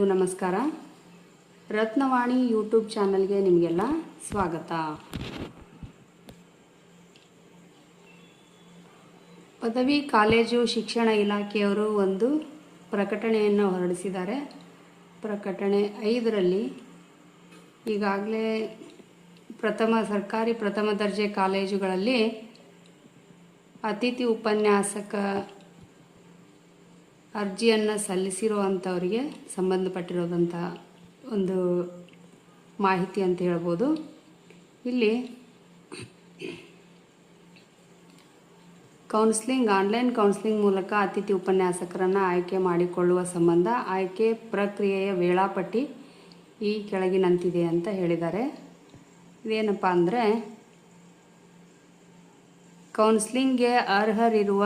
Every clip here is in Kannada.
ಎಲ್ಲರಿಗೂ ನಮಸ್ಕಾರ. ರತ್ನವಾಣಿ ಯೂಟ್ಯೂಬ್ ಚಾನಲ್ಗೆ ನಿಮಗೆಲ್ಲ ಸ್ವಾಗತ. ಪದವಿ ಕಾಲೇಜು ಶಿಕ್ಷಣ ಇಲಾಖೆಯವರು ಒಂದು ಪ್ರಕಟಣೆಯನ್ನು ಹೊರಡಿಸಿದ್ದಾರೆ. ಪ್ರಕಟಣೆ 5ರಲ್ಲಿ ಈಗಾಗಲೇ ಸರ್ಕಾರಿ ಪ್ರಥಮ ದರ್ಜೆ ಕಾಲೇಜುಗಳಲ್ಲಿ ಅತಿಥಿ ಉಪನ್ಯಾಸಕ ಅರ್ಜಿಯನ್ನು ಸಲ್ಲಿಸಿರುವಂಥವರಿಗೆ ಸಂಬಂಧಪಟ್ಟಿರೋದಂಥ ಒಂದು ಮಾಹಿತಿ ಅಂತ ಹೇಳ್ಬೋದು. ಇಲ್ಲಿ ಆನ್ಲೈನ್ ಕೌನ್ಸಿಲಿಂಗ್ ಮೂಲಕ ಅತಿಥಿ ಉಪನ್ಯಾಸಕರನ್ನು ಆಯ್ಕೆ ಮಾಡಿಕೊಳ್ಳುವ ಸಂಬಂಧ ಆಯ್ಕೆ ಪ್ರಕ್ರಿಯೆಯ ವೇಳಾಪಟ್ಟಿ ಈ ಕೆಳಗಿನಂತಿದೆ ಅಂತ ಹೇಳಿದ್ದಾರೆ. ಇದೇನಪ್ಪ ಅಂದರೆ, ಕೌನ್ಸಿಲಿಂಗ್ಗೆ ಅರ್ಹರಿರುವ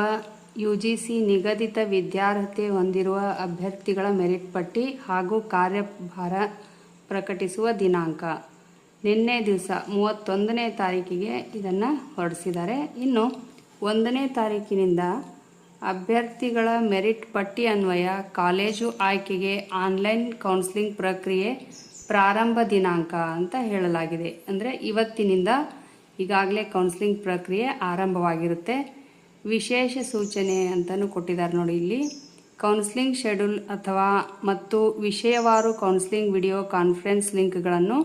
UGC ನಿಗದಿತ ವಿದ್ಯಾರ್ಹತೆ ಹೊಂದಿರುವ ಅಭ್ಯರ್ಥಿಗಳ ಮೆರಿಟ್ ಪಟ್ಟಿ ಹಾಗೂ ಕಾರ್ಯಭಾರ ಪ್ರಕಟಿಸುವ ದಿನಾಂಕ ನಿನ್ನೆ ದಿವಸ 31ನೇ ತಾರೀಕಿಗೆ ಇದನ್ನು ಹೊರಡಿಸಿದ್ದಾರೆ. ಇನ್ನು 1ನೇ ತಾರೀಕಿನಿಂದ ಅಭ್ಯರ್ಥಿಗಳ ಮೆರಿಟ್ ಪಟ್ಟಿ ಅನ್ವಯ ಕಾಲೇಜು ಆಯ್ಕೆಗೆ ಆನ್ಲೈನ್ ಕೌನ್ಸಿಲಿಂಗ್ ಪ್ರಕ್ರಿಯೆ ಪ್ರಾರಂಭ ದಿನಾಂಕ ಅಂತ ಹೇಳಲಾಗಿದೆ. ಅಂದರೆ ಇವತ್ತಿನಿಂದ ಈಗಾಗಲೇ ಕೌನ್ಸಿಲಿಂಗ್ ಪ್ರಕ್ರಿಯೆ ಆರಂಭವಾಗಿರುತ್ತೆ. ವಿಶೇಷ ಸೂಚನೆ ಅಂತಲೂ ಕೊಟ್ಟಿದ್ದಾರೆ ನೋಡಿ. ಇಲ್ಲಿ ಕೌನ್ಸಿಲಿಂಗ್ ಶೆಡ್ಯೂಲ್ ಮತ್ತು ವಿಷಯವಾರು ಕೌನ್ಸಿಲಿಂಗ್ ವಿಡಿಯೋ ಕಾನ್ಫರೆನ್ಸ್ ಲಿಂಕ್ಗಳನ್ನು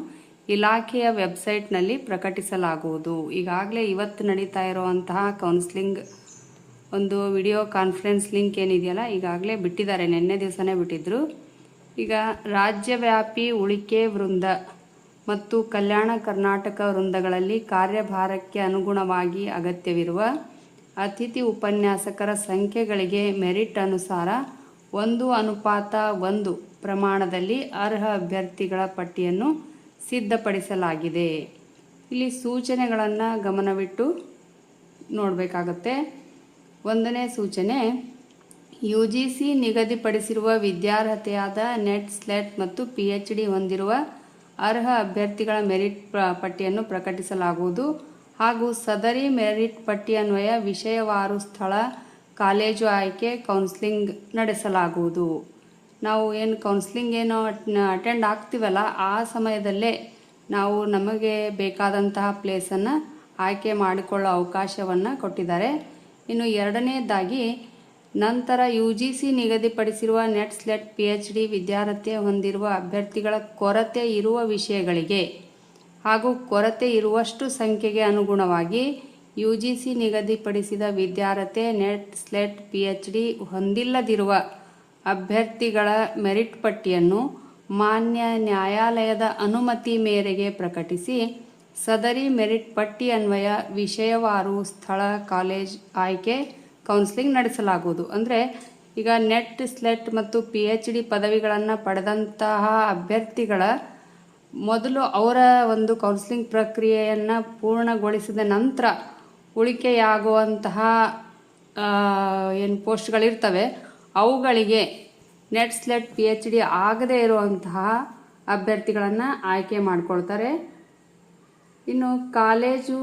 ಇಲಾಖೆಯ ವೆಬ್ಸೈಟ್ನಲ್ಲಿ ಪ್ರಕಟಿಸಲಾಗುವುದು. ಈಗಾಗಲೇ ಇವತ್ತು ನಡೀತಾ ಇರುವಂತಹ ಕೌನ್ಸಿಲಿಂಗ್ ಒಂದು ವಿಡಿಯೋ ಕಾನ್ಫರೆನ್ಸ್ ಲಿಂಕ್ ಏನಿದೆಯಲ್ಲ, ಈಗಾಗಲೇ ಬಿಟ್ಟಿದ್ದಾರೆ, ನಿನ್ನೆ ದಿವಸನೇ ಬಿಟ್ಟಿದ್ರು. ಈಗ ರಾಜ್ಯವ್ಯಾಪಿ ಉಳಿಕೆ ವೃಂದ ಮತ್ತು ಕಲ್ಯಾಣ ಕರ್ನಾಟಕ ವೃಂದಗಳಲ್ಲಿ ಕಾರ್ಯಭಾರಕ್ಕೆ ಅನುಗುಣವಾಗಿ ಅಗತ್ಯವಿರುವ ಅತಿಥಿ ಉಪನ್ಯಾಸಕರ ಸಂಖ್ಯೆಗಳಿಗೆ ಮೆರಿಟ್ ಅನುಸಾರ 1:1 ಪ್ರಮಾಣದಲ್ಲಿ ಅರ್ಹ ಅಭ್ಯರ್ಥಿಗಳ ಪಟ್ಟಿಯನ್ನು ಸಿದ್ಧಪಡಿಸಲಾಗಿದೆ. ಇಲ್ಲಿ ಸೂಚನೆಗಳನ್ನು ಗಮನವಿಟ್ಟು ನೋಡಬೇಕಾಗುತ್ತೆ. 1ನೇ ಸೂಚನೆ, UGC ನಿಗದಿಪಡಿಸಿರುವ ವಿದ್ಯಾರ್ಹತೆಯಾದ ನೆಟ್, ಸ್ಲೆಟ್ ಮತ್ತು PhD ಹೊಂದಿರುವ ಅರ್ಹ ಅಭ್ಯರ್ಥಿಗಳ ಮೆರಿಟ್ ಪಟ್ಟಿಯನ್ನು ಪ್ರಕಟಿಸಲಾಗುವುದು ಹಾಗೂ ಸದರಿ ಮೆರಿಟ್ ಪಟ್ಟಿ ಅನ್ವಯ ವಿಷಯವಾರು ಸ್ಥಳ, ಕಾಲೇಜು ಆಯ್ಕೆ ಕೌನ್ಸಿಲಿಂಗ್ ನಡೆಸಲಾಗುವುದು. ನಾವು ಕೌನ್ಸಿಲಿಂಗ್ ಅಟೆಂಡ್ ಆಗ್ತೀವಲ್ಲ, ಆ ಸಮಯದಲ್ಲೇ ನಾವು ನಮಗೆ ಬೇಕಾದಂತಹ ಪ್ಲೇಸನ್ನು ಆಯ್ಕೆ ಮಾಡಿಕೊಳ್ಳೋ ಅವಕಾಶವನ್ನು ಕೊಟ್ಟಿದ್ದಾರೆ. ಇನ್ನು 2ನೇದಾಗಿ, ನಂತರ UGC ನಿಗದಿಪಡಿಸಿರುವ ನೆಟ್, ಸ್ಲೆಟ್, PhD ವಿದ್ಯಾರ್ಹತೆ ಹೊಂದಿರುವ ಅಭ್ಯರ್ಥಿಗಳ ಕೊರತೆ ಇರುವ ವಿಷಯಗಳಿಗೆ ಹಾಗೂ ಕೊರತೆ ಇರುವಷ್ಟು ಸಂಖ್ಯೆಗೆ ಅನುಗುಣವಾಗಿ UGC ನಿಗದಿಪಡಿಸಿದ ವಿದ್ಯಾರ್ಹತೆ, ನೆಟ್, ಸ್ಲೆಟ್, PhD ಹೊಂದಿಲ್ಲದಿರುವ ಅಭ್ಯರ್ಥಿಗಳ ಮೆರಿಟ್ ಪಟ್ಟಿಯನ್ನು ಮಾನ್ಯ ನ್ಯಾಯಾಲಯದ ಅನುಮತಿ ಮೇರೆಗೆ ಪ್ರಕಟಿಸಿ ಸದರಿ ಮೆರಿಟ್ ಪಟ್ಟಿ ಅನ್ವಯ ವಿಷಯವಾರು ಸ್ಥಳ, ಕಾಲೇಜ್ ಆಯ್ಕೆ ಕೌನ್ಸಿಲಿಂಗ್ ನಡೆಸಲಾಗುವುದು. ಅಂದರೆ ಈಗ ನೆಟ್, ಸ್ಲೆಟ್ ಮತ್ತು PhD ಪದವಿಗಳನ್ನು ಪಡೆದಂತಹ ಅಭ್ಯರ್ಥಿಗಳ ಮೊದಲು ಅವರ ಒಂದು ಕೌನ್ಸಿಲಿಂಗ್ ಪ್ರಕ್ರಿಯೆಯನ್ನು ಪೂರ್ಣಗೊಳಿಸಿದ ನಂತರ ಉಳಿಕೆಯಾಗುವಂತಹ ಪೋಸ್ಟ್ಗಳಿರ್ತವೆ, ಅವುಗಳಿಗೆ ನೆಟ್, ಸ್ಲೆಟ್, PhD ಆಗದೇ ಇರುವಂತಹ ಅಭ್ಯರ್ಥಿಗಳನ್ನು ಆಯ್ಕೆ ಮಾಡಿಕೊಳ್ತಾರೆ. ಇನ್ನು ಕಾಲೇಜು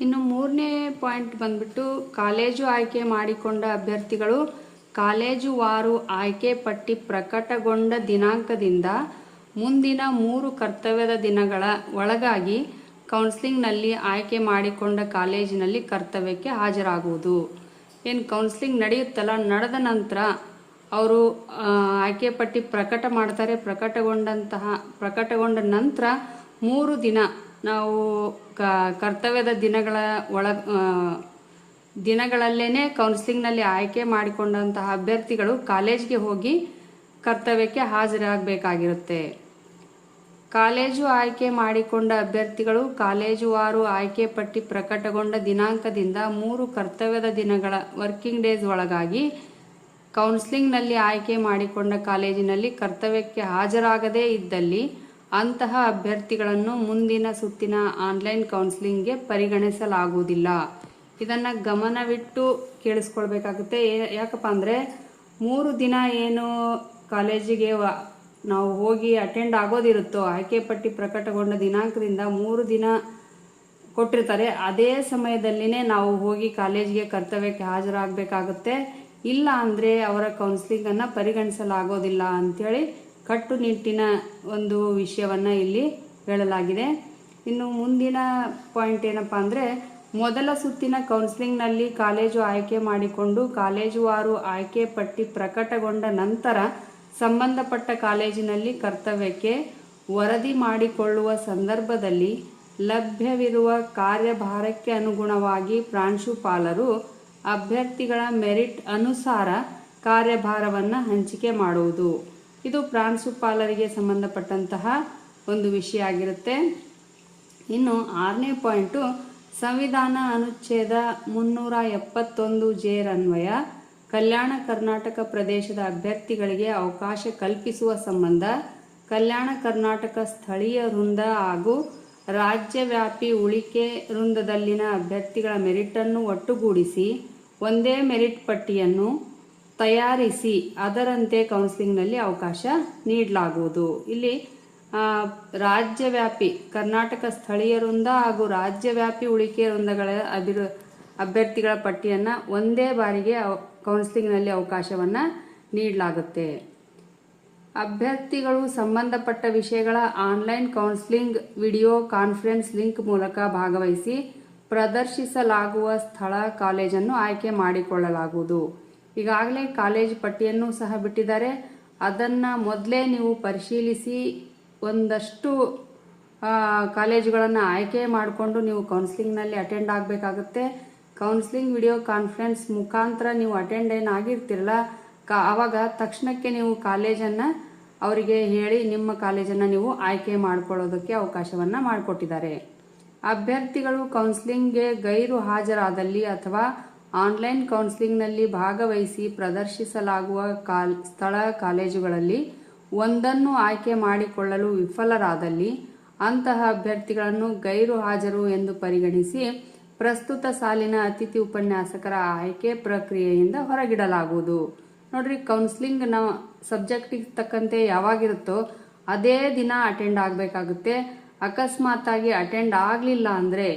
ಇನ್ನು 3ನೇ ಪಾಯಿಂಟ್ ಬಂದ್ಬಿಟ್ಟು, ಕಾಲೇಜು ಆಯ್ಕೆ ಮಾಡಿಕೊಂಡ ಅಭ್ಯರ್ಥಿಗಳು ಕಾಲೇಜು ವಾರು ಆಯ್ಕೆ ಪಟ್ಟಿ ಪ್ರಕಟಗೊಂಡ ದಿನಾಂಕದಿಂದ ಮುಂದಿನ 3 ಕರ್ತವ್ಯದ ದಿನಗಳ ಒಳಗಾಗಿ ಕೌನ್ಸಿಲಿಂಗ್ನಲ್ಲಿ ಆಯ್ಕೆ ಮಾಡಿಕೊಂಡ ಕಾಲೇಜಿನಲ್ಲಿ ಕರ್ತವ್ಯಕ್ಕೆ ಹಾಜರಾಗುವುದು. ಕೌನ್ಸಿಲಿಂಗ್ ನಡೆಯುತ್ತಲ್ಲ, ನಡೆದ ನಂತರ ಅವರು ಆಯ್ಕೆ ಪಟ್ಟಿ ಪ್ರಕಟ ಮಾಡ್ತಾರೆ. ಪ್ರಕಟಗೊಂಡ ನಂತರ 3 ದಿನ ನಾವು ಕರ್ತವ್ಯದ ದಿನಗಳಲ್ಲೇ ಕೌನ್ಸಿಲಿಂಗ್ನಲ್ಲಿ ಆಯ್ಕೆ ಮಾಡಿಕೊಂಡಂತಹ ಅಭ್ಯರ್ಥಿಗಳು ಕಾಲೇಜ್ಗೆ ಹೋಗಿ ಕರ್ತವ್ಯಕ್ಕೆ ಹಾಜರಾಗಬೇಕಾಗಿರುತ್ತೆ. ಕಾಲೇಜು ಆಯ್ಕೆ ಮಾಡಿಕೊಂಡ ಅಭ್ಯರ್ಥಿಗಳು ಕಾಲೇಜು ವಾರು ಆಯ್ಕೆ ಪಟ್ಟಿ ಪ್ರಕಟಗೊಂಡ ದಿನಾಂಕದಿಂದ 3 ಕರ್ತವ್ಯದ ದಿನಗಳ ವರ್ಕಿಂಗ್ ಡೇಸ್ ಒಳಗಾಗಿ ಕೌನ್ಸಿಲಿಂಗ್ನಲ್ಲಿ ಆಯ್ಕೆ ಮಾಡಿಕೊಂಡ ಕಾಲೇಜಿನಲ್ಲಿ ಕರ್ತವ್ಯಕ್ಕೆ ಹಾಜರಾಗದೇ ಇದ್ದಲ್ಲಿ ಅಂತಹ ಅಭ್ಯರ್ಥಿಗಳನ್ನು ಮುಂದಿನ ಸುತ್ತಿನ ಆನ್ಲೈನ್ ಕೌನ್ಸಿಲಿಂಗ್ಗೆ ಪರಿಗಣಿಸಲಾಗುವುದಿಲ್ಲ. ಇದನ್ನು ಗಮನವಿಟ್ಟು ಕೇಳಿಸ್ಕೊಳ್ಬೇಕಾಗುತ್ತೆ. ಯಾಕಪ್ಪ ಅಂದರೆ 3 ದಿನ ಏನು ಕಾಲೇಜಿಗೆ ನಾವು ಹೋಗಿ ಅಟೆಂಡ್ ಆಗೋದಿರುತ್ತೋ, ಆಯ್ಕೆ ಪಟ್ಟಿ ಪ್ರಕಟಗೊಂಡ ದಿನಾಂಕದಿಂದ 3 ದಿನ ಕೊಟ್ಟಿರ್ತಾರೆ. ಅದೇ ಸಮಯದಲ್ಲಿನೇ ನಾವು ಹೋಗಿ ಕಾಲೇಜಿಗೆ ಕರ್ತವ್ಯಕ್ಕೆ ಹಾಜರಾಗಬೇಕಾಗುತ್ತೆ. ಇಲ್ಲ ಅಂದರೆ ಅವರ ಕೌನ್ಸ್ಲಿಂಗನ್ನು ಪರಿಗಣಿಸಲಾಗೋದಿಲ್ಲ ಅಂಥೇಳಿ ಕಟ್ಟುನಿಟ್ಟಿನ ಒಂದು ವಿಷಯವನ್ನು ಇಲ್ಲಿ ಹೇಳಲಾಗಿದೆ. ಇನ್ನು ಮುಂದಿನ ಪಾಯಿಂಟ್ ಏನಪ್ಪ ಅಂದರೆ, ಮೊದಲ ಸುತ್ತಿನ ಕೌನ್ಸಿಲಿಂಗ್ನಲ್ಲಿ ಕಾಲೇಜು ಆಯ್ಕೆ ಮಾಡಿಕೊಂಡು ಕಾಲೇಜುವಾರು ಆಯ್ಕೆ ಪಟ್ಟಿ ಪ್ರಕಟಗೊಂಡ ನಂತರ ಸಂಬಂಧಪಟ್ಟ ಕಾಲೇಜಿನಲ್ಲಿ ಕರ್ತವ್ಯಕ್ಕೆ ವರದಿ ಮಾಡಿಕೊಳ್ಳುವ ಸಂದರ್ಭದಲ್ಲಿ ಲಭ್ಯವಿರುವ ಕಾರ್ಯಭಾರಕ್ಕೆ ಅನುಗುಣವಾಗಿ ಪ್ರಾಂಶುಪಾಲರು ಅಭ್ಯರ್ಥಿಗಳ ಮೆರಿಟ್ ಅನುಸಾರ ಕಾರ್ಯಭಾರವನ್ನು ಹಂಚಿಕೆ ಮಾಡುವುದು. ಇದು ಪ್ರಾಂಶುಪಾಲರಿಗೆ ಸಂಬಂಧಪಟ್ಟಂತಹ ಒಂದು ವಿಷಯ ಆಗಿರುತ್ತೆ. ಇನ್ನು 6ನೇ ಪಾಯಿಂಟು, ಸಂವಿಧಾನ ಅನುಚ್ಛೇದ 371 ಅನ್ವಯ ಕಲ್ಯಾಣ ಕರ್ನಾಟಕ ಪ್ರದೇಶದ ಅಭ್ಯರ್ಥಿಗಳಿಗೆ ಅವಕಾಶ ಕಲ್ಪಿಸುವ ಸಂಬಂಧ ಕಲ್ಯಾಣ ಕರ್ನಾಟಕ ಸ್ಥಳೀಯ ವೃಂದ ಹಾಗೂ ರಾಜ್ಯವ್ಯಾಪಿ ಉಳಿಕೆ ವೃಂದದಲ್ಲಿನ ಅಭ್ಯರ್ಥಿಗಳ ಮೆರಿಟನ್ನು ಒಟ್ಟುಗೂಡಿಸಿ ಒಂದೇ ಮೆರಿಟ್ ಪಟ್ಟಿಯನ್ನು ತಯಾರಿಸಿ ಅದರಂತೆ ಕೌನ್ಸಿಲಿಂಗ್ನಲ್ಲಿ ಅವಕಾಶ ನೀಡಲಾಗುವುದು. ಇಲ್ಲಿ ರಾಜ್ಯವ್ಯಾಪಿ ಕರ್ನಾಟಕ ಸ್ಥಳೀಯ ವೃಂದ ಹಾಗೂ ರಾಜ್ಯವ್ಯಾಪಿ ಉಳಿಕೆ ವೃಂದಗಳ ಅಭ್ಯರ್ಥಿಗಳ ಪಟ್ಟಿಯನ್ನು ಒಂದೇ ಬಾರಿಗೆ ಕೌನ್ಸಿಲಿಂಗ್ನಲ್ಲಿ ಅವಕಾಶವನ್ನು ನೀಡಲಾಗುತ್ತೆ. ಅಭ್ಯರ್ಥಿಗಳು ಸಂಬಂಧಪಟ್ಟ ವಿಷಯಗಳ online counselling video conference link ಮೂಲಕ ಭಾಗವಹಿಸಿ ಪ್ರದರ್ಶಿಸಲಾಗುವ ಸ್ಥಳ ಕಾಲೇಜನ್ನು ಆಯ್ಕೆ ಮಾಡಿಕೊಳ್ಳಲಾಗುವುದು. ಈಗಾಗಲೇ ಕಾಲೇಜ್ ಪಟ್ಟಿಯನ್ನು ಸಹ ಬಿಟ್ಟಿದ್ದಾರೆ. ಅದನ್ನು ಮೊದಲೇ ನೀವು ಪರಿಶೀಲಿಸಿ ಒಂದಷ್ಟು ಕಾಲೇಜುಗಳನ್ನು ಆಯ್ಕೆ ಮಾಡಿಕೊಂಡು ನೀವು ಕೌನ್ಸಿಲಿಂಗ್ನಲ್ಲಿ ಅಟೆಂಡ್ ಆಗಬೇಕಾಗುತ್ತೆ. ಕೌನ್ಸಿಲಿಂಗ್ ವಿಡಿಯೋ ಕಾನ್ಫರೆನ್ಸ್ ಮುಖಾಂತರ ನೀವು ಅಟೆಂಡ್ ಏನಾಗಿರ್ತಿರಲ್ಲ, ಆವಾಗ ತಕ್ಷಣಕ್ಕೆ ನೀವು ಕಾಲೇಜನ್ನು ಅವರಿಗೆ ಹೇಳಿ ನಿಮ್ಮ ಕಾಲೇಜನ್ನು ನೀವು ಆಯ್ಕೆ ಮಾಡಿಕೊಳ್ಳೋದಕ್ಕೆ ಅವಕಾಶವನ್ನು ಮಾಡಿಕೊಟ್ಟಿದ್ದಾರೆ. ಅಭ್ಯರ್ಥಿಗಳು ಕೌನ್ಸಿಲಿಂಗ್ಗೆ ಗೈರು ಹಾಜರಾದಲ್ಲಿ ಅಥವಾ ಆನ್ಲೈನ್ ಕೌನ್ಸಿಲಿಂಗ್ನಲ್ಲಿ ಭಾಗವಹಿಸಿ ಪ್ರದರ್ಶಿಸಲಾಗುವ ಸ್ಥಳ ಕಾಲೇಜುಗಳಲ್ಲಿ ಒಂದನ್ನು ಆಯ್ಕೆ ಮಾಡಿಕೊಳ್ಳಲು ವಿಫಲರಾದಲ್ಲಿ ಅಂತಹ ಅಭ್ಯರ್ಥಿಗಳನ್ನು ಗೈರು ಹಾಜರು ಎಂದು ಪರಿಗಣಿಸಿ ಪ್ರಸ್ತುತ ಸಾಲಿನ ಅತಿಥಿ ಉಪನ್ಯಾಸಕರ ಆಯ್ಕೆ ಪ್ರಕ್ರಿಯೆಯಿಂದ ಹೊರಗಿಡಲಾಗುವುದು. ನೋಡ್ರಿ, ಕೌನ್ಸಿಲಿಂಗ್ ನಾವು ಸಬ್ಜೆಕ್ಟಿಗೆ ತಕ್ಕಂತೆ ಯಾವಾಗಿರುತ್ತೋ ಅದೇ ದಿನ ಅಟೆಂಡ್ ಆಗಬೇಕಾಗುತ್ತೆ. ಅಕಸ್ಮಾತಾಗಿ ಅಟೆಂಡ್ ಆಗಲಿಲ್ಲ ಅಂದರೆ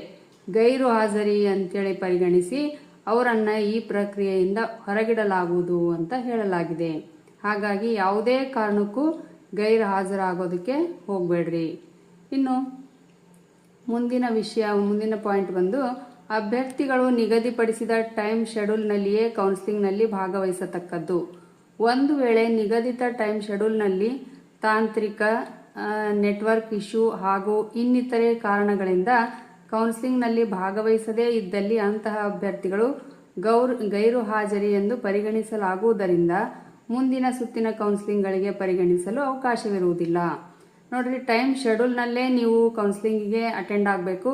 ಗೈರು ಹಾಜರಿ ಅಂತೇಳಿ ಪರಿಗಣಿಸಿ ಅವರನ್ನು ಈ ಪ್ರಕ್ರಿಯೆಯಿಂದ ಹೊರಗಿಡಲಾಗುವುದು ಅಂತ ಹೇಳಲಾಗಿದೆ. ಹಾಗಾಗಿ ಯಾವುದೇ ಕಾರಣಕ್ಕೂ ಗೈರು ಹಾಜರಾಗೋದಕ್ಕೆ ಹೋಗಬೇಡ್ರಿ. ಇನ್ನು ಮುಂದಿನ ಪಾಯಿಂಟ್ ಬಂದು, ಅಭ್ಯರ್ಥಿಗಳು ನಿಗದಿಪಡಿಸಿದ ಟೈಮ್ ಶೆಡ್ಯೂಲ್ನಲ್ಲಿಯೇ ಕೌನ್ಸಿಲಿಂಗ್ನಲ್ಲಿ ಭಾಗವಹಿಸತಕ್ಕದ್ದು. ಒಂದು ವೇಳೆ ನಿಗದಿತ ಟೈಮ್ ಶೆಡ್ಯೂಲ್ನಲ್ಲಿ ತಾಂತ್ರಿಕ, ನೆಟ್ವರ್ಕ್ ಇಶ್ಯೂ ಹಾಗೂ ಇನ್ನಿತರೆ ಕಾರಣಗಳಿಂದ ಕೌನ್ಸಿಲಿಂಗ್ನಲ್ಲಿ ಭಾಗವಹಿಸದೇ ಇದ್ದಲ್ಲಿ ಅಂತಹ ಅಭ್ಯರ್ಥಿಗಳು ಗೈರು ಹಾಜರಿ ಎಂದು ಪರಿಗಣಿಸಲಾಗುವುದರಿಂದ ಮುಂದಿನ ಸುತ್ತಿನ ಕೌನ್ಸಿಲಿಂಗ್ಗಳಿಗೆ ಪರಿಗಣಿಸಲು ಅವಕಾಶವಿರುವುದಿಲ್ಲ. ನೋಡ್ರಿ, ಟೈಮ್ ಶೆಡ್ಯೂಲ್ನಲ್ಲೇ ನೀವು ಕೌನ್ಸಿಲಿಂಗಿಗೆ ಅಟೆಂಡ್ ಆಗಬೇಕು.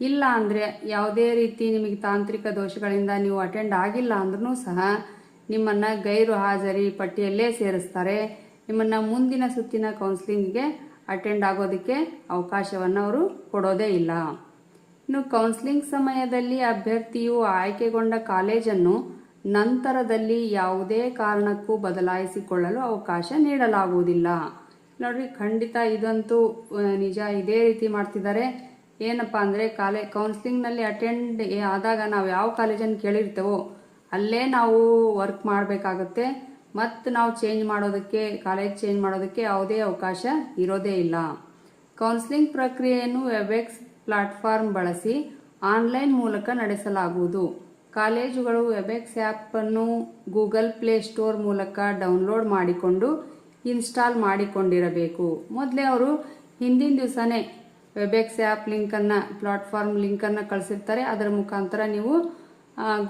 ಇಲ್ಲ ಅಂದರೆ ಯಾವುದೇ ರೀತಿ ನಿಮಗೆ ತಾಂತ್ರಿಕ ದೋಷಗಳಿಂದ ನೀವು ಅಟೆಂಡ್ ಆಗಿಲ್ಲ ಅಂದ್ರೂ ಸಹ ನಿಮ್ಮನ್ನು ಗೈರು ಹಾಜರಿ ಪಟ್ಟಿಯಲ್ಲೇ ಸೇರಿಸ್ತಾರೆ. ನಿಮ್ಮನ್ನು ಮುಂದಿನ ಸುತ್ತಿನ ಕೌನ್ಸಿಲಿಂಗ್ಗೆ ಅಟೆಂಡ್ ಆಗೋದಕ್ಕೆ ಅವಕಾಶವನ್ನು ಅವರು ಕೊಡೋದೇ ಇಲ್ಲ. ಇನ್ನು ಕೌನ್ಸಿಲಿಂಗ್ ಸಮಯದಲ್ಲಿ ಅಭ್ಯರ್ಥಿಯು ಆಯ್ಕೆಗೊಂಡ ಕಾಲೇಜನ್ನು ನಂತರದಲ್ಲಿ ಯಾವುದೇ ಕಾರಣಕ್ಕೂ ಬದಲಾಯಿಸಿಕೊಳ್ಳಲು ಅವಕಾಶ ನೀಡಲಾಗುವುದಿಲ್ಲ. ನೋಡ್ರಿ, ಖಂಡಿತ ಇದಂತೂ ನಿಜ. ಇದೇ ರೀತಿ ಮಾಡ್ತಿದ್ದಾರೆ. ಏನಪ್ಪ ಅಂದರೆ ಕೌನ್ಸಿಲಿಂಗ್ನಲ್ಲಿ ಅಟೆಂಡ್ ಆದಾಗ ನಾವು ಯಾವ ಕಾಲೇಜನ್ನು ಕೇಳಿರ್ತೇವೋ ಅಲ್ಲೇ ನಾವು ವರ್ಕ್ ಮಾಡಬೇಕಾಗುತ್ತೆ. ಮತ್ತು ನಾವು ಕಾಲೇಜ್ ಚೇಂಜ್ ಮಾಡೋದಕ್ಕೆ ಯಾವುದೇ ಅವಕಾಶ ಇರೋದೇ ಇಲ್ಲ. ಕೌನ್ಸಿಲಿಂಗ್ ಪ್ರಕ್ರಿಯೆಯನ್ನು ವೆಬ್ಎಕ್ಸ್ ಪ್ಲಾಟ್ಫಾರ್ಮ್ ಬಳಸಿ ಆನ್ಲೈನ್ ಮೂಲಕ ನಡೆಸಲಾಗುವುದು. ಕಾಲೇಜುಗಳು ವೆಬ್ಎಕ್ಸ್ ಆ್ಯಪನ್ನು ಗೂಗಲ್ ಪ್ಲೇ ಸ್ಟೋರ್ ಮೂಲಕ ಡೌನ್ಲೋಡ್ ಮಾಡಿಕೊಂಡು ಇನ್ಸ್ಟಾಲ್ ಮಾಡಿಕೊಂಡಿರಬೇಕು. ಮೊದಲೇ ಅವರು ಹಿಂದಿನ ದಿವಸನೇ ವೆಬ್ಎಕ್ಸ್ ಆ್ಯಪ್ ಪ್ಲಾಟ್ಫಾರ್ಮ್ ಲಿಂಕನ್ನು ಕಳಿಸಿರ್ತಾರೆ. ಅದರ ಮುಖಾಂತರ ನೀವು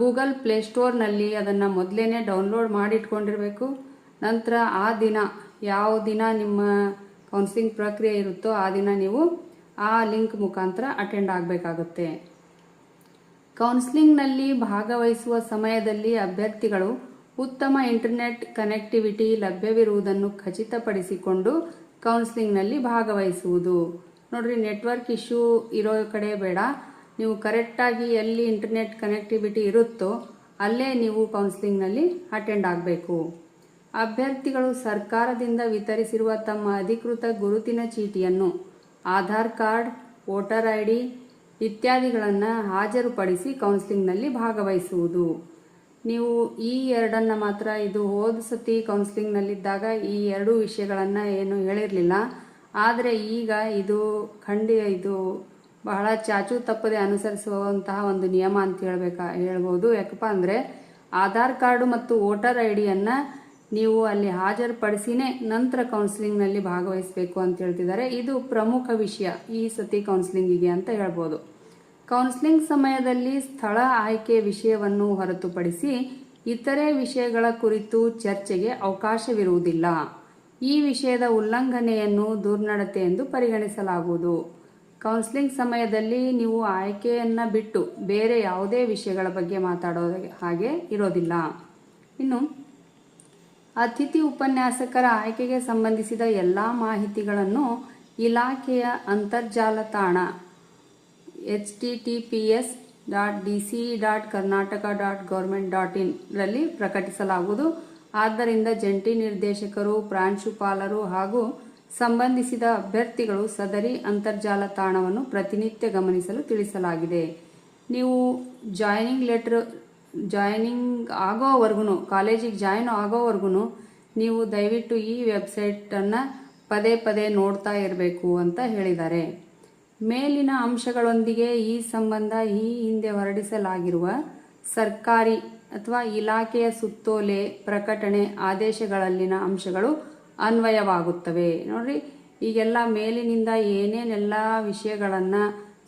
ಗೂಗಲ್ ಪ್ಲೇ ಸ್ಟೋರ್ನಲ್ಲಿ ಅದನ್ನು ಮೊದಲೇ ಡೌನ್ಲೋಡ್ ಮಾಡಿಟ್ಕೊಂಡಿರಬೇಕು. ನಂತರ ಯಾವ ದಿನ ನಿಮ್ಮ ಕೌನ್ಸಿಲಿಂಗ್ ಪ್ರಕ್ರಿಯೆ ಇರುತ್ತೋ ಆ ದಿನ ನೀವು ಆ ಲಿಂಕ್ ಮುಖಾಂತರ ಅಟೆಂಡ್ ಆಗಬೇಕಾಗುತ್ತೆ. ಕೌನ್ಸಿಲಿಂಗ್ನಲ್ಲಿ ಭಾಗವಹಿಸುವ ಸಮಯದಲ್ಲಿ ಅಭ್ಯರ್ಥಿಗಳು ಉತ್ತಮ ಇಂಟರ್ನೆಟ್ ಕನೆಕ್ಟಿವಿಟಿ ಲಭ್ಯವಿರುವುದನ್ನು ಖಚಿತಪಡಿಸಿಕೊಂಡು ಕೌನ್ಸಿಲಿಂಗ್ನಲ್ಲಿ ಭಾಗವಹಿಸುವುದು. ನೋಡ್ರಿ, ನೆಟ್ವರ್ಕ್ ಇಶ್ಯೂ ಇರೋ ಕಡೆ ಬೇಡ. ನೀವು ಕರೆಕ್ಟಾಗಿ ಎಲ್ಲಿ ಇಂಟರ್ನೆಟ್ ಕನೆಕ್ಟಿವಿಟಿ ಇರುತ್ತೋ ಅಲ್ಲೇ ನೀವು ಕೌನ್ಸಿಲಿಂಗ್ನಲ್ಲಿ ಅಟೆಂಡ್ ಆಗಬೇಕು. ಅಭ್ಯರ್ಥಿಗಳು ಸರ್ಕಾರದಿಂದ ವಿತರಿಸಿರುವ ತಮ್ಮ ಅಧಿಕೃತ ಗುರುತಿನ ಚೀಟಿಯನ್ನು, ಆಧಾರ್ ಕಾರ್ಡ್, ವೋಟರ್ ID ಇತ್ಯಾದಿಗಳನ್ನು ಹಾಜರುಪಡಿಸಿ ಕೌನ್ಸಿಲಿಂಗ್ನಲ್ಲಿ ಭಾಗವಹಿಸುವುದು. ನೀವು ಈ ಎರಡನ್ನು ಮಾತ್ರ, ಇದು ಹೋದ ಸತಿ ಕೌನ್ಸಿಲಿಂಗ್ನಲ್ಲಿದ್ದಾಗ ಈ ಎರಡೂ ವಿಷಯಗಳನ್ನು ಏನು ಹೇಳಿರಲಿಲ್ಲ. ಆದರೆ ಈಗ ಇದು ಇದು ಬಹಳ ಚಾಚು ತಪ್ಪದೆ ಅನುಸರಿಸುವಂತಹ ಒಂದು ನಿಯಮ ಅಂತ ಹೇಳ್ಬೋದು. ಯಾಕಪ್ಪ ಅಂದರೆ ಆಧಾರ್ ಕಾರ್ಡು ಮತ್ತು ವೋಟರ್ ID-ಯನ್ನು ನೀವು ಅಲ್ಲಿ ಹಾಜರುಪಡಿಸಿನೇ ನಂತರ ಕೌನ್ಸಿಲಿಂಗ್ನಲ್ಲಿ ಭಾಗವಹಿಸಬೇಕು ಅಂತ ಹೇಳ್ತಿದ್ದಾರೆ. ಇದು ಪ್ರಮುಖ ವಿಷಯ ಈ ಸತಿ ಕೌನ್ಸಿಲಿಂಗಿಗೆ ಅಂತ ಹೇಳ್ಬೋದು. ಕೌನ್ಸಿಲಿಂಗ್ ಸಮಯದಲ್ಲಿ ಸ್ಥಳ ಆಯ್ಕೆ ವಿಷಯವನ್ನು ಹೊರತುಪಡಿಸಿ ಇತರೆ ವಿಷಯಗಳ ಕುರಿತು ಚರ್ಚೆಗೆ ಅವಕಾಶವಿರುವುದಿಲ್ಲ. ಈ ವಿಷಯದ ಉಲ್ಲಂಘನೆಯನ್ನು ದುರ್ನಡತೆ ಎಂದು ಪರಿಗಣಿಸಲಾಗುವುದು. ಕೌನ್ಸಿಲಿಂಗ್ ಸಮಯದಲ್ಲಿ ನೀವು ಆಯ್ಕೆಯನ್ನು ಬಿಟ್ಟು ಬೇರೆ ಯಾವುದೇ ವಿಷಯಗಳ ಬಗ್ಗೆ ಮಾತಾಡೋ ಹಾಗೆ ಇರೋದಿಲ್ಲ. ಇನ್ನು ಅತಿಥಿ ಉಪನ್ಯಾಸಕರ ಆಯ್ಕೆಗೆ ಸಂಬಂಧಿಸಿದ ಎಲ್ಲ ಮಾಹಿತಿಗಳನ್ನು ಇಲಾಖೆಯ ಅಂತರ್ಜಾಲ ತಾಣ https://dce.karnataka.government.in ರಲ್ಲಿ ಪ್ರಕಟಿಸಲಾಗುವುದು. ಆದ್ದರಿಂದ ಜಂಟಿ ನಿರ್ದೇಶಕರು, ಪ್ರಾಂಶುಪಾಲರು ಹಾಗೂ ಸಂಬಂಧಿಸಿದ ಅಭ್ಯರ್ಥಿಗಳು ಸದರಿ ಅಂತರ್ಜಾಲ ತಾಣವನ್ನು ಪ್ರತಿನಿತ್ಯ ಗಮನಿಸಲು ತಿಳಿಸಲಾಗಿದೆ. ನೀವು ಜಾಯ್ನಿಂಗ್ ಆಗೋವರೆಗೂ, ಕಾಲೇಜಿಗೆ ಜಾಯ್ನ್ ಆಗೋವರೆಗೂ ನೀವು ದಯವಿಟ್ಟು ಈ ವೆಬ್ಸೈಟನ್ನು ಪದೇ ಪದೇ ನೋಡ್ತಾ ಇರಬೇಕು ಅಂತ ಹೇಳಿದ್ದಾರೆ. ಮೇಲಿನ ಅಂಶಗಳೊಂದಿಗೆ ಈ ಸಂಬಂಧ ಈ ಹಿಂದೆ ಹೊರಡಿಸಲಾಗಿರುವ ಸರ್ಕಾರಿ ಅಥವಾ ಇಲಾಖೆಯ ಸುತ್ತೋಲೆ, ಪ್ರಕಟಣೆ, ಆದೇಶಗಳಲ್ಲಿನ ಅಂಶಗಳು ಅನ್ವಯವಾಗುತ್ತವೆ. ನೋಡ್ರಿ, ಈಗೆಲ್ಲ ಮೇಲಿನಿಂದ ಏನೇನೆಲ್ಲ ವಿಷಯಗಳನ್ನು,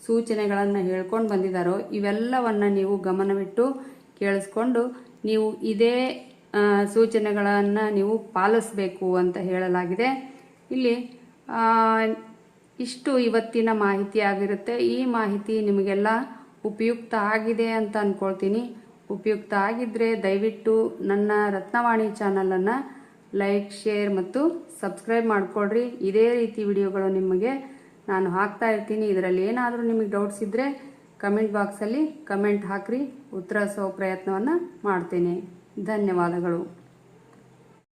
ಸೂಚನೆಗಳನ್ನು ಹೇಳ್ಕೊಂಡು ಬಂದಿದ್ದಾರೋ ಇವೆಲ್ಲವನ್ನು ನೀವು ಗಮನವಿಟ್ಟು ಕೇಳಿಸ್ಕೊಂಡು ನೀವು ಇದೇ ಸೂಚನೆಗಳನ್ನು ನೀವು ಪಾಲಿಸಬೇಕು ಅಂತ ಹೇಳಲಾಗಿದೆ. ಇಲ್ಲಿ ಇಷ್ಟು ಇವತ್ತಿನ ಮಾಹಿತಿ ಆಗಿರುತ್ತೆ. ಈ ಮಾಹಿತಿ ನಿಮಗೆಲ್ಲ ಉಪಯುಕ್ತ ಆಗಿದೆ ಅಂತ ಅಂದ್ಕೊಳ್ತೀನಿ. ಉಪಯುಕ್ತ ಆಗಿದ್ದರೆ ದಯವಿಟ್ಟು ನನ್ನ ರತ್ನವಾಣಿ ಚಾನಲನ್ನು ಲೈಕ್, ಶೇರ್ ಮತ್ತು ಸಬ್ಸ್ಕ್ರೈಬ್ ಮಾಡಿಕೊಡ್ರಿ. ಇದೇ ರೀತಿ ವಿಡಿಯೋಗಳು ನಿಮಗೆ ನಾನು ಹಾಕ್ತಾ ಇರ್ತೀನಿ. ಇದರಲ್ಲಿ ಏನಾದರೂ ನಿಮಗೆ ಡೌಟ್ಸ್ ಇದ್ದರೆ ಕಮೆಂಟ್ ಬಾಕ್ಸಲ್ಲಿ ಕಮೆಂಟ್ ಹಾಕ್ರಿ, ಉತ್ತರಿಸೋ ಪ್ರಯತ್ನವನ್ನು ಮಾಡ್ತೇನೆ. ಧನ್ಯವಾದಗಳು.